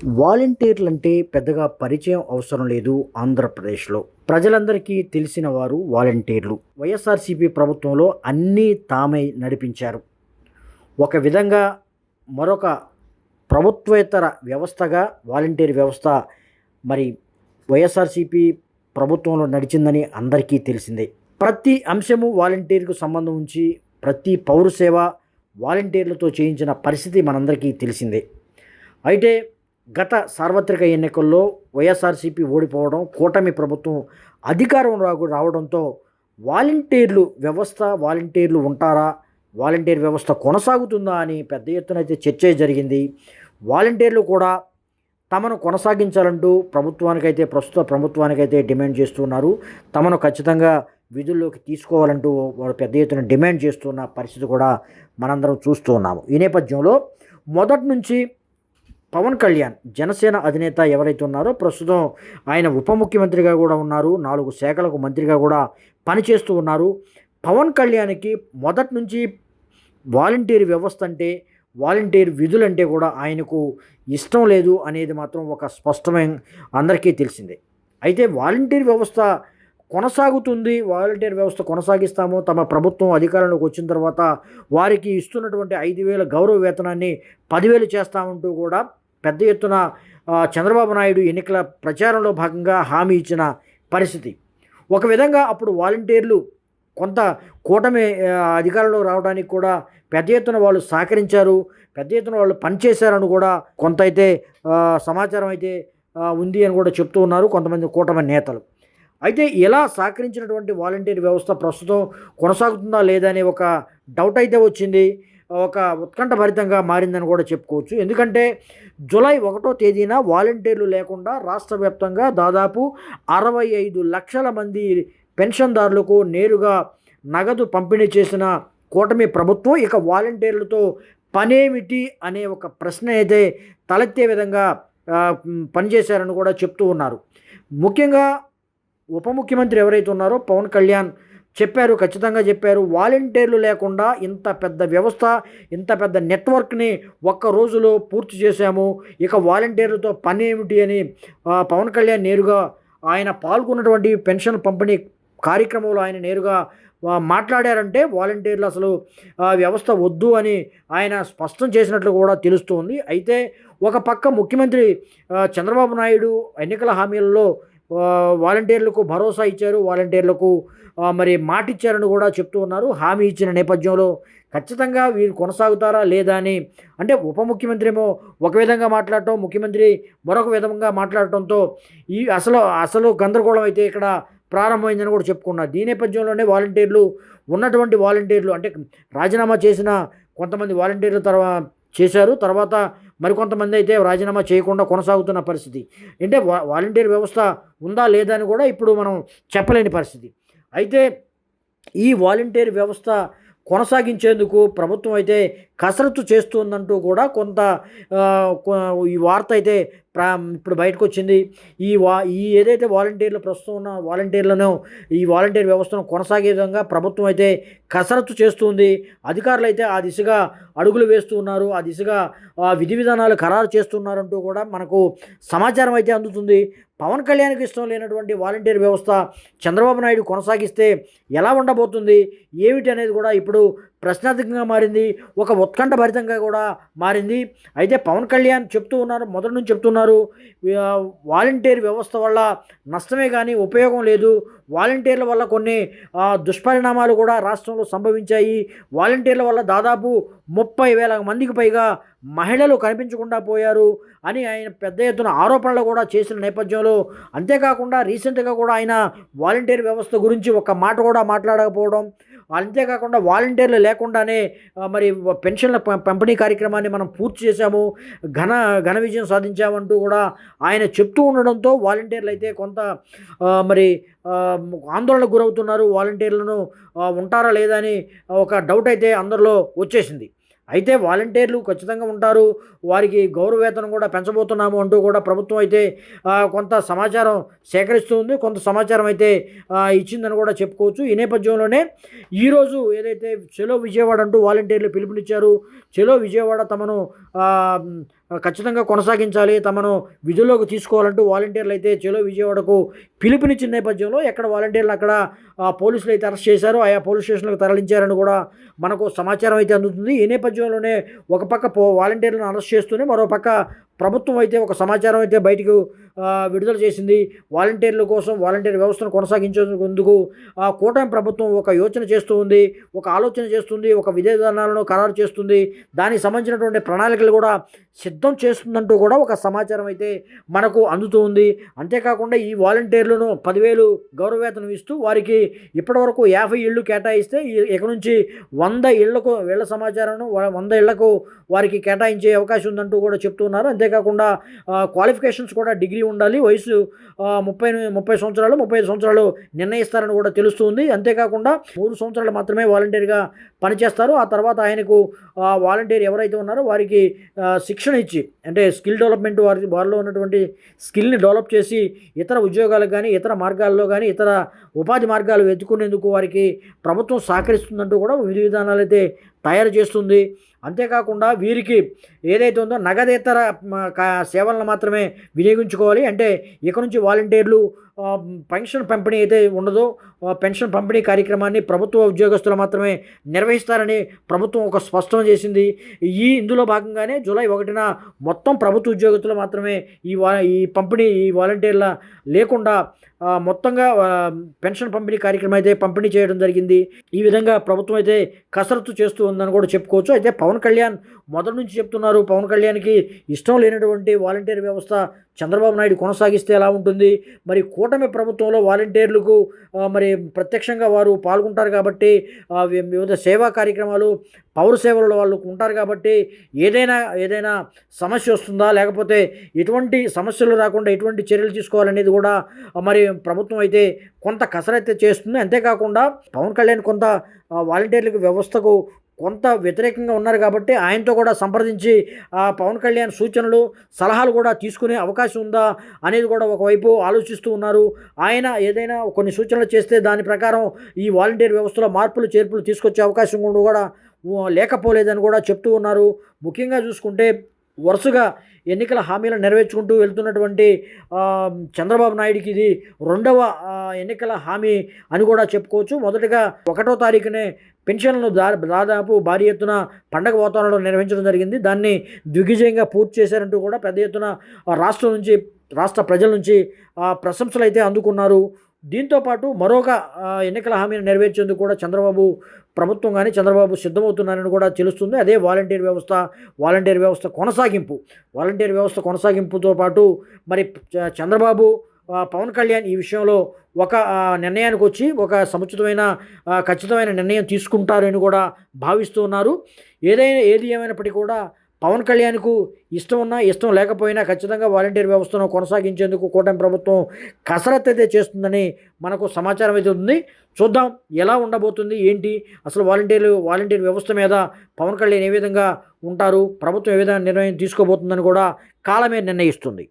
వాలంటీర్లు అంటే పెద్దగా పరిచయం అవసరం లేదు ఆంధ్రప్రదేశ్లో. ప్రజలందరికీ తెలిసిన వారు వాలంటీర్లు. వైఎస్ఆర్సీపీ ప్రభుత్వంలో అన్నీ తామై నడిపించారు. ఒక విధంగా మరొక ప్రభుత్వేతర వ్యవస్థగా వాలంటీర్ వ్యవస్థ మరి వైఎస్ఆర్సీపీ ప్రభుత్వంలో నడిచిందని అందరికీ తెలిసిందే. ప్రతి అంశము వాలంటీర్కు సంబంధం ఉంచి ప్రతి పౌర సేవ వాలంటీర్లతో చేయించిన పరిస్థితి మనందరికీ తెలిసిందే. అయితే గత సార్వత్రిక ఎన్నికల్లో వైఎస్ఆర్సీపీ ఓడిపోవడం, కూటమి ప్రభుత్వం అధికారం రావడంతో వాలంటీర్లు ఉంటారా, వాలంటీర్ వ్యవస్థ కొనసాగుతుందా అని పెద్ద ఎత్తున అయితే చర్చ జరిగింది. వాలంటీర్లు కూడా తమను కొనసాగించాలంటూ ప్రస్తుత ప్రభుత్వానికైతే డిమాండ్ చేస్తున్నారు. తమను ఖచ్చితంగా విధుల్లోకి తీసుకోవాలంటూ వాళ్ళు పెద్ద ఎత్తున డిమాండ్ చేస్తున్న పరిస్థితి కూడా మనందరం చూస్తూ ఉన్నాము. ఈ నేపథ్యంలో మొదటి నుంచి పవన్ కళ్యాణ్ జనసేన అధినేత ఎవరైతే ఉన్నారో ప్రస్తుతం ఆయన ఉప ముఖ్యమంత్రిగా కూడా ఉన్నారు. 4 శాఖలకు మంత్రిగా కూడా పనిచేస్తూ ఉన్నారు. పవన్ కళ్యాణ్కి మొదటి నుంచి వాలంటీర్ వ్యవస్థ అంటే, వాలంటీర్ విధులంటే కూడా ఆయనకు ఇష్టం లేదు అనేది మాత్రం ఒక స్పష్టమైన అందరికీ తెలిసిందే. అయితే వాలంటీర్ వ్యవస్థ కొనసాగిస్తాము, తమ ప్రభుత్వం అధికారంలోకి వచ్చిన తర్వాత వారికి ఇస్తున్నటువంటి 5,000 గౌరవ వేతనాన్ని 10,000 చేస్తామంటూ కూడా పెద్ద ఎత్తున చంద్రబాబు నాయుడు ఎన్నికల ప్రచారంలో భాగంగా హామీ ఇచ్చిన పరిస్థితి. ఒక విధంగా అప్పుడు వాలంటీర్లు కొంత కూటమి అధికారంలో రావడానికి కూడా పెద్ద ఎత్తున వాళ్ళు సహకరించారు, పెద్ద ఎత్తున వాళ్ళు పనిచేశారని కూడా కొంత అయితే సమాచారం అయితే ఉంది అని కూడా చెప్తూ ఉన్నారు కొంతమంది కూటమి నేతలు. అయితే ఇలా సహకరించినటువంటి వాలంటీర్ వ్యవస్థ ప్రస్తుతం కొనసాగుతుందా లేదా అనే ఒక డౌట్ అయితే వచ్చింది. ఒక ఉత్కంఠభరితంగా మారిందని కూడా చెప్పుకోవచ్చు. ఎందుకంటే జూలై 1వ తేదీన వాలంటీర్లు లేకుండా రాష్ట్ర వ్యాప్తంగా దాదాపు 65 లక్షల మంది పెన్షన్దారులకు నేరుగా నగదు పంపిణీ చేసిన కూటమి ప్రభుత్వం ఇక వాలంటీర్లతో పనేమిటి అనే ఒక ప్రశ్న అయితే తలెత్తే విధంగా పనిచేశారని కూడా చెప్తూ ఉన్నారు. ముఖ్యంగా ఉప ముఖ్యమంత్రి ఎవరైతే ఉన్నారో పవన్ కళ్యాణ్ ఖచ్చితంగా చెప్పారు. వాలంటీర్లు లేకుండా ఇంత పెద్ద వ్యవస్థ, ఇంత పెద్ద నెట్వర్క్ని ఒక్క రోజులో పూర్తి చేశాము, ఇక వాలంటీర్లతో పని ఏమిటి అని పవన్ కళ్యాణ్ నేరుగా ఆయన పాల్గొన్నటువంటి పెన్షన్ పంపిణీ కార్యక్రమంలో ఆయన నేరుగా మాట్లాడారంటే వాలంటీర్లు అసలు వ్యవస్థ వద్దు అని ఆయన స్పష్టం చేసినట్లు కూడా తెలుస్తుంది. అయితే ఒక పక్క ముఖ్యమంత్రి చంద్రబాబు నాయుడు ఎన్నికల హామీలలో వాలంటీర్లకు భరోసా ఇచ్చారు, వాలంటీర్లకు మరి మాట ఇచ్చారని కూడా చెప్తూ ఉన్నారు. హామీ ఇచ్చిన నేపథ్యంలో ఖచ్చితంగా వీరు కొనసాగుతారా లేదా అని, అంటే ఉప ముఖ్యమంత్రి ఏమో ఒక విధంగా మాట్లాడటం, ముఖ్యమంత్రి మరొక విధంగా మాట్లాడటంతో ఈ అసలు గందరగోళం అయితే ఇక్కడ ప్రారంభమైందని కూడా చెప్పుకున్నారు. దీని నేపథ్యంలోనే ఉన్నటువంటి వాలంటీర్లు అంటే రాజీనామా చేసిన కొంతమంది వాలంటీర్లు తర్వాత మరికొంతమంది అయితే రాజీనామా చేయకుండా కొనసాగుతున్న పరిస్థితి. అంటే వాలంటీర్ వ్యవస్థ ఉందా లేదా అని కూడా ఇప్పుడు మనం చెప్పలేని పరిస్థితి. అయితే ఈ వాలంటీర్ వ్యవస్థ కొనసాగించేందుకు ప్రభుత్వం అయితే కసరత్తు చేస్తుందంటూ కూడా కొంత ఈ వార్త అయితే ఇప్పుడు బయటకు వచ్చింది. ఈ ఏదైతే వాలంటీర్లు ప్రస్తుతం ఉన్న వాలంటీర్లను, ఈ వాలంటీర్ వ్యవస్థను కొనసాగే విధంగా ప్రభుత్వం అయితే కసరత్తు చేస్తుంది. అధికారులు అయితే ఆ దిశగా అడుగులు వేస్తూ ఉన్నారు, ఆ దిశగా విధి విధానాలు ఖరారు చేస్తున్నారంటూ కూడా మనకు సమాచారం అయితే అందుతుంది. పవన్ కళ్యాణ్కి ఇష్టం లేనటువంటి వాలంటీర్ వ్యవస్థ చంద్రబాబు నాయుడు కొనసాగిస్తే ఎలా ఉండబోతుంది ఏమిటి అనేది కూడా ఇప్పుడు ప్రశ్నార్థకంగా మారింది, ఒక ఉత్కంఠభరితంగా కూడా మారింది. అయితే పవన్ కళ్యాణ్ మొదటి నుంచి చెప్తున్నారు వాలంటీర్ వ్యవస్థ వల్ల నష్టమే కానీ ఉపయోగం లేదు, వాలంటీర్ల వల్ల కొన్ని దుష్పరిణామాలు కూడా రాష్ట్రంలో సంభవించాయి, వాలంటీర్ల వల్ల దాదాపు 30,000 మందికి పైగా మహిళలు కనిపించకుండా పోయారు అని ఆయన పెద్ద ఎత్తున ఆరోపణలు కూడా చేసిన నేపథ్యంలో, అంతేకాకుండా రీసెంట్గా కూడా ఆయన వాలంటీర్ వ్యవస్థ గురించి ఒక మాట కూడా మాట్లాడకపోవడం, అంతేకాకుండా వాలంటీర్లు లేకుండానే మరి పెన్షన్ల పంపిణీ కార్యక్రమాన్ని మనం పూర్తి చేశాము, ఘన విజయం సాధించామంటూ కూడా ఆయన చెప్తూ ఉండడంతో వాలంటీర్లు అయితే కొంత మరి ఆందోళనకు గురవుతున్నారు. వాలంటీర్లను ఉంటారా లేదా అని ఒక డౌట్ అయితే అందరిలో వచ్చేసింది. అయితే వాలంటీర్లు ఖచ్చితంగా ఉంటారు, వారికి గౌరవ వేతనం కూడా పెంచబోతున్నాము అంటూ కూడా ప్రభుత్వం అయితే కొంత సమాచారం సేకరిస్తుంది, కొంత సమాచారం అయితే ఇచ్చిందని కూడా చెప్పుకోవచ్చు. ఈ నేపథ్యంలోనే ఈరోజు ఏదైతే చలో విజయవాడ అంటూ వాలంటీర్లు పిలుపునిచ్చారు, చలో విజయవాడ తమను ఖచ్చితంగా కొనసాగించాలి, తమను విధుల్లోకి తీసుకోవాలంటూ వాలంటీర్లు అయితే చలో విజయవాడకు పిలుపునిచ్చిన నేపథ్యంలో ఎక్కడ వాలంటీర్లు అక్కడ పోలీసులు అయితే అరెస్ట్ చేశారు, ఆయా పోలీస్ స్టేషన్లకు తరలించారని కూడా మనకు సమాచారం అయితే అందుతుంది. ఈ నేపథ్యంలోనే ఒక పక్క వాలంటీర్లను అరెస్ట్ చేస్తూనే మరో పక్క ప్రభుత్వం అయితే ఒక సమాచారం అయితే బయటకు విడుదల చేసింది. వాలంటీర్ల కోసం వాలంటీర్ వ్యవస్థను కొనసాగించేందుకు కూటమి ప్రభుత్వం ఒక యోచన చేస్తూ ఉంది, ఒక ఆలోచన చేస్తుంది, ఒక విధానాలను ఖరారు చేస్తుంది, దానికి సంబంధించినటువంటి ప్రణాళికలు కూడా సిద్ధం చేస్తుందంటూ కూడా ఒక సమాచారం అయితే మనకు అందుతూ ఉంది. అంతేకాకుండా ఈ వాలంటీర్లను 10,000 గౌరవ వేతనం ఇస్తూ వారికి ఇప్పటివరకు 50 ఇళ్ళు కేటాయిస్తే ఇక నుంచి 100 ఇళ్ల సమాచారం 100 ఇళ్లకు వారికి కేటాయించే అవకాశం ఉందంటూ కూడా చెప్తున్నారు. అంతేకాకుండా క్వాలిఫికేషన్స్ కూడా డిగ్రీ ఉండాలి, వయసు 30 సంవత్సరాలు 35 సంవత్సరాలు నిర్ణయిస్తారని కూడా తెలుస్తుంది. అంతేకాకుండా 3 సంవత్సరాలు మాత్రమే వాలంటీర్గా పనిచేస్తారు. ఆ తర్వాత ఆయనకు వాలంటీర్ ఎవరైతే ఉన్నారో వారికి శిక్షణ ఇచ్చి, అంటే స్కిల్ డెవలప్మెంట్, వారిలో ఉన్నటువంటి స్కిల్ని డెవలప్ చేసి ఇతర ఉద్యోగాలకు కానీ ఇతర మార్గాల్లో కానీ ఇతర ఉపాధి మార్గాలు వెతుకునేందుకు వారికి ప్రభుత్వం సహకరిస్తుందంటూ కూడా విధి విధానాలు అయితే తయారు చేస్తుంది. అంతేకాకుండా వీరికి ఏదైతే ఉందో నగదేతర సేవలను మాత్రమే వినియోగించుకోవాలి. అంటే ఇక నుంచి వాలంటీర్లు పెన్షన్ పంపిణీ అయితే ఉండదో, పెన్షన్ పంపిణీ కార్యక్రమాన్ని ప్రభుత్వ ఉద్యోగస్తులు మాత్రమే నిర్వహిస్తారని ప్రభుత్వం ఒక స్పష్టం చేసింది. ఇందులో భాగంగానే జూలై 1న మొత్తం ప్రభుత్వ ఉద్యోగస్తులు మాత్రమే ఈ వాలంటీర్ల లేకుండా మొత్తంగా పెన్షన్ పంపిణీ కార్యక్రమం అయితే పంపిణీ చేయడం జరిగింది. ఈ విధంగా ప్రభుత్వం అయితే కసరత్తు చేస్తూ ఉందని కూడా చెప్పుకోవచ్చు. అయితే పవన్ కళ్యాణ్ మొదటి నుంచి చెప్తున్నారు, పవన్ కళ్యాణ్కి ఇష్టం లేనటువంటి వాలంటీర్ వ్యవస్థ చంద్రబాబు నాయుడు కొనసాగిస్తే ఎలా ఉంటుంది, మరి కూటమి ప్రభుత్వంలో వాలంటీర్లకు మరి ప్రత్యక్షంగా వారు పాల్గొంటారు కాబట్టి వివిధ సేవా కార్యక్రమాలు పౌర సేవలలో వాళ్ళు ఉంటారు కాబట్టి ఏదైనా సమస్య వస్తుందా, లేకపోతే ఎటువంటి సమస్యలు రాకుండా ఎటువంటి చర్యలు తీసుకోవాలనేది కూడా మరి ప్రభుత్వం అయితే కొంత కసరత్తు చేస్తుంది. అంతేకాకుండా పవన్ కళ్యాణ్ కొంత వాలంటీర్లకు వ్యవస్థకు కొంత వ్యతిరేకంగా ఉన్నారు కాబట్టి ఆయనతో కూడా సంప్రదించి పవన్ కళ్యాణ్ సూచనలు సలహాలు కూడా తీసుకునే అవకాశం ఉందా అనేది కూడా ఒకవైపు ఆలోచిస్తూ ఉన్నారు. ఆయన ఏదైనా కొన్ని సూచనలు చేస్తే దాని ప్రకారం ఈ వాలంటీర్ వ్యవస్థలో మార్పులు చేర్పులు తీసుకొచ్చే అవకాశం కూడా లేకపోలేదని కూడా చెప్తూ ఉన్నారు. ముఖ్యంగా చూసుకుంటే వరుసగా ఎన్నికల హామీలను నెరవేర్చుకుంటూ వెళ్తున్నటువంటి చంద్రబాబు నాయుడికి ఇది 2వ ఎన్నికల హామీ అని కూడా చెప్పుకోవచ్చు. మొదటగా 1వ తారీఖునే పెన్షన్లను దాదాపు భారీ ఎత్తున పండగ వాతావరణంలో నిర్వహించడం జరిగింది. దాన్ని దిగ్విజయంగా పూర్తి చేశారంటూ కూడా పెద్ద ఎత్తున రాష్ట్ర ప్రజల నుంచి ప్రశంసలు అయితే అందుకున్నారు. దీంతోపాటు మరొక ఎన్నికల హామీని నెరవేర్చేందుకు కూడా చంద్రబాబు ప్రభుత్వం కానీ చంద్రబాబు సిద్ధమవుతున్నారని కూడా తెలుస్తుంది. అదే వాలంటీర్ వ్యవస్థ కొనసాగింపుతో పాటు మరి చంద్రబాబు పవన్ కళ్యాణ్ ఈ విషయంలో ఒక నిర్ణయానికి వచ్చి ఒక ఖచ్చితమైన నిర్ణయం తీసుకుంటారని కూడా భావిస్తూ ఉన్నారు. ఏది ఏమైనప్పటికీ కూడా పవన్ కళ్యాణ్కు ఇష్టం ఉన్నా ఇష్టం లేకపోయినా ఖచ్చితంగా వాలంటీర్ వ్యవస్థను కొనసాగించేందుకు కూటమి ప్రభుత్వం కసరత్తు అయితే చేస్తుందని మనకు సమాచారం అయితే ఉంది. చూద్దాం ఎలా ఉండబోతుంది ఏంటి, అసలు వాలంటీర్ వ్యవస్థ మీద పవన్ కళ్యాణ్ ఏ విధంగా ఉంటారు, ప్రభుత్వం ఏ విధంగా నిర్ణయం తీసుకోబోతుందని కూడా కాలమే నిర్ణయిస్తుంది.